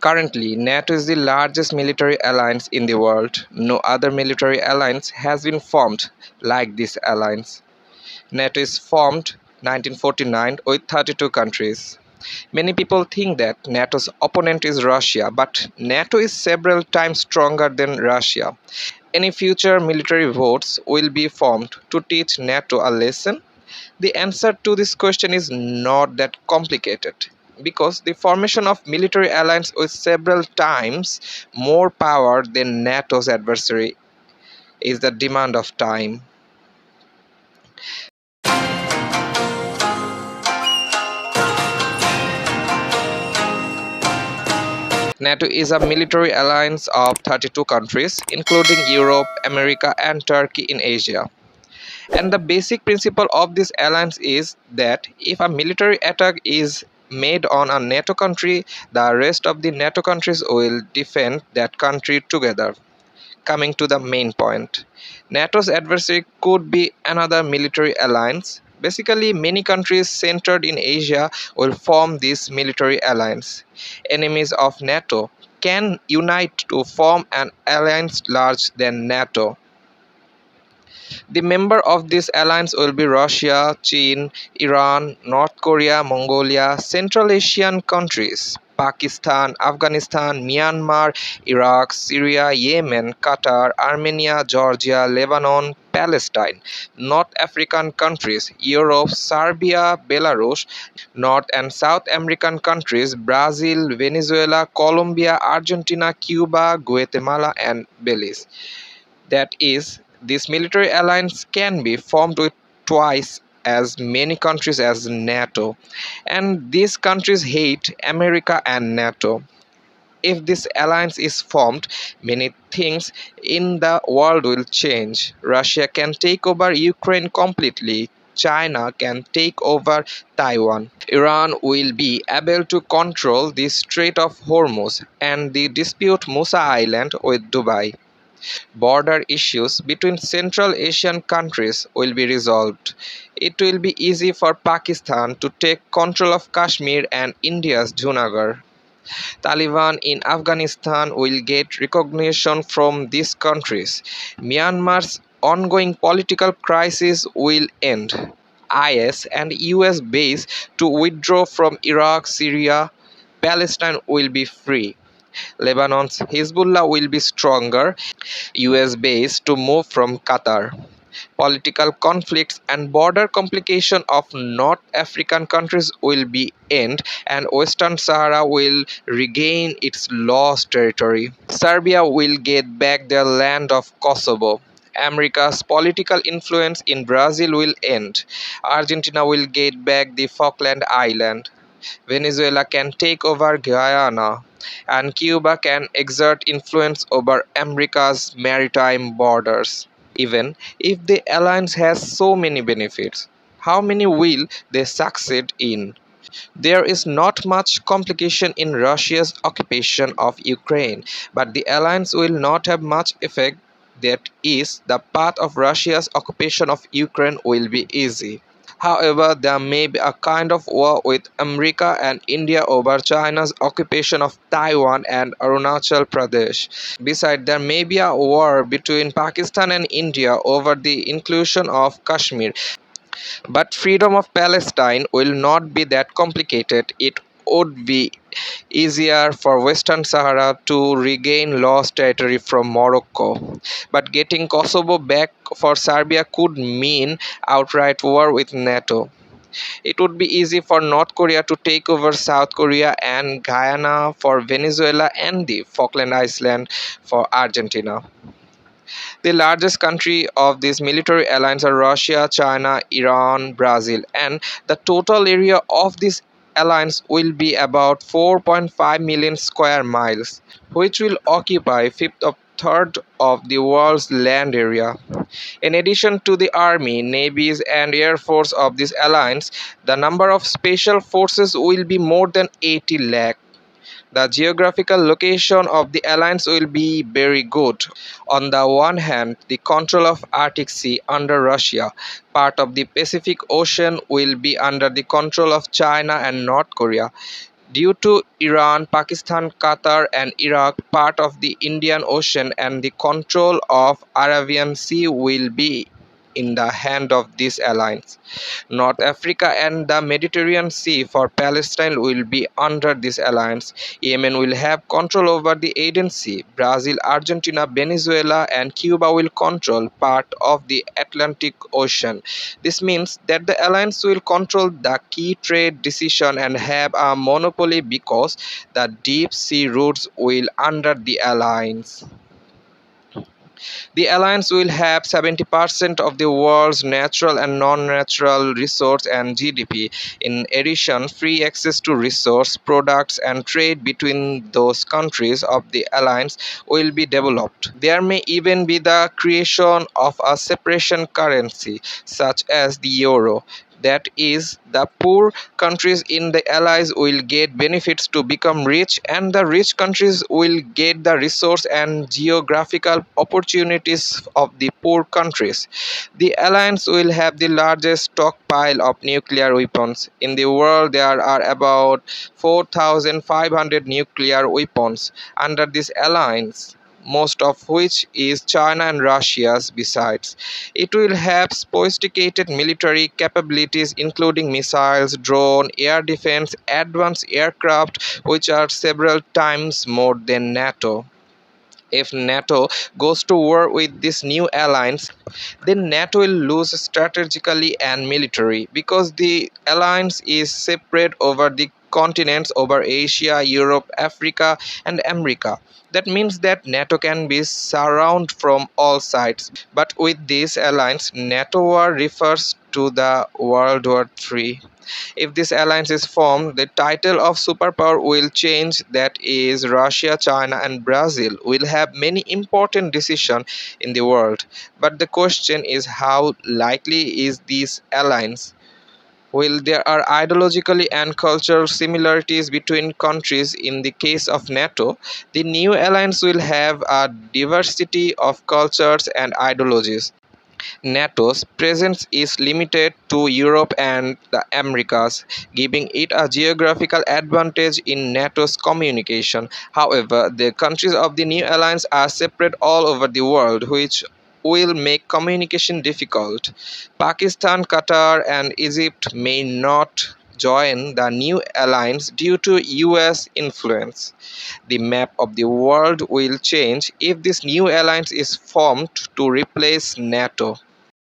Currently, NATO is the largest military alliance in the world. No other military alliance has been formed like this alliance. NATO is formed 1949 with 32 countries. Many people think that NATO's opponent is Russia, but NATO is several times stronger than Russia. Any future military votes will be formed to teach NATO a lesson? The answer to this question is not that complicated because the formation of military alliance with several times more power than NATO's adversary is the demand of time. NATO is a military alliance of 32 countries, including Europe, America, and Turkey in Asia. And the basic principle of this alliance is that if a military attack is made on a NATO country, the rest of the NATO countries will defend that country together. Coming to the main point, NATO's adversary could be another military alliance. Basically, many countries centered in Asia will form this military alliance. Enemies of NATO can unite to form an alliance larger than NATO. The member of this alliance will be Russia, China, Iran, North Korea, Mongolia, Central Asian countries, Pakistan, Afghanistan, Myanmar, Iraq, Syria, Yemen, Qatar, Armenia, Georgia, Lebanon, Palestine, North African countries, Europe, Serbia, Belarus, North and South American countries, Brazil, Venezuela, Colombia, Argentina, Cuba, Guatemala, and Belize. That is, this military alliance can be formed with twice as many countries as NATO, and these countries hate America and NATO. If this alliance is formed, many things in the world will change. Russia can take over Ukraine completely. China can take over Taiwan. Iran will be able to control the Strait of Hormuz and the dispute Musa Island with Dubai. Border issues between Central Asian countries will be resolved. It will be easy for Pakistan to take control of Kashmir and India's Junagadh. Taliban in Afghanistan will get recognition from these countries. Myanmar's ongoing political crisis will end. IS and US base to withdraw from Iraq, Syria, Palestine will be free. Lebanon's Hezbollah will be stronger. US base to move from Qatar. Political conflicts and border complication of North African countries will be end and Western Sahara will regain its lost territory. Serbia will get back their land of Kosovo. America's political influence in Brazil will end. Argentina will get back the Falkland Island. Venezuela can take over Guyana, and Cuba can exert influence over America's maritime borders. Even if the alliance has so many benefits, how many will they succeed in? There is not much complication in Russia's occupation of Ukraine, but the alliance will not have much effect. That is, the path of Russia's occupation of Ukraine will be easy. However, there may be a kind of war with America and India over China's occupation of Taiwan and Arunachal Pradesh. Besides, there may be a war between Pakistan and India over the inclusion of Kashmir. But freedom of Palestine will not be that complicated. It would be easier for Western Sahara to regain lost territory from Morocco. But getting Kosovo back for Serbia could mean outright war with NATO. It would be easy for North Korea to take over South Korea and Guyana for Venezuela and the Falkland Islands for Argentina. The largest country of this military alliance are Russia, China, Iran, Brazil, and the total area of this alliance will be about 4.5 million square miles, which will occupy fifth of third of the world's land area. In addition to the army, navies, and air force of this alliance, the number of special forces will be more than 80 lakh. The geographical location of the alliance will be very good. On the one hand, the control of Arctic Sea under Russia, part of the Pacific Ocean will be under the control of China and North Korea. Due to Iran, Pakistan, Qatar, and Iraq, part of the Indian Ocean and the control of Arabian Sea will be in the hand of this alliance. North Africa and the Mediterranean Sea for Palestine will be under this alliance. Yemen will have control over the Aden Sea. Brazil, Argentina, Venezuela, and Cuba will control part of the Atlantic Ocean. This means that the alliance will control the key trade decision and have a monopoly because the deep sea routes will under the alliance. The alliance will have 70% of the world's natural and non-natural resource and GDP. In addition, free access to resource, products and trade between those countries of the alliance will be developed. There may even be the creation of a separation currency such as the euro. That is, the poor countries in the allies will get benefits to become rich, and the rich countries will get the resource and geographical opportunities of the poor countries. The alliance will have the largest stockpile of nuclear weapons. In the world, there are about 4,500 nuclear weapons under this alliance, most of which is China and Russia's besides. It will have sophisticated military capabilities including missiles, drone, air defense, advanced aircraft which are several times more than NATO. If NATO goes to war with this new alliance, then NATO will lose strategically and militarily because the alliance is separate over the continents over Asia, Europe, Africa, and America. That means that NATO can be surrounded from all sides. But with this alliance, NATO war refers to the World War III. If this alliance is formed, the title of superpower will change. That is, Russia, China, and Brazil will have many important decisions in the world. But the question is, how likely is this alliance? While there are ideologically and cultural similarities between countries in the case of NATO, the new alliance will have a diversity of cultures and ideologies. NATO's presence is limited to Europe and the Americas, giving it a geographical advantage in NATO's communication. However, the countries of the new alliance are separate all over the world, which will make communication difficult. Pakistan, Qatar, and Egypt may not join the new alliance due to US influence. The map of the world will change if this new alliance is formed to replace NATO.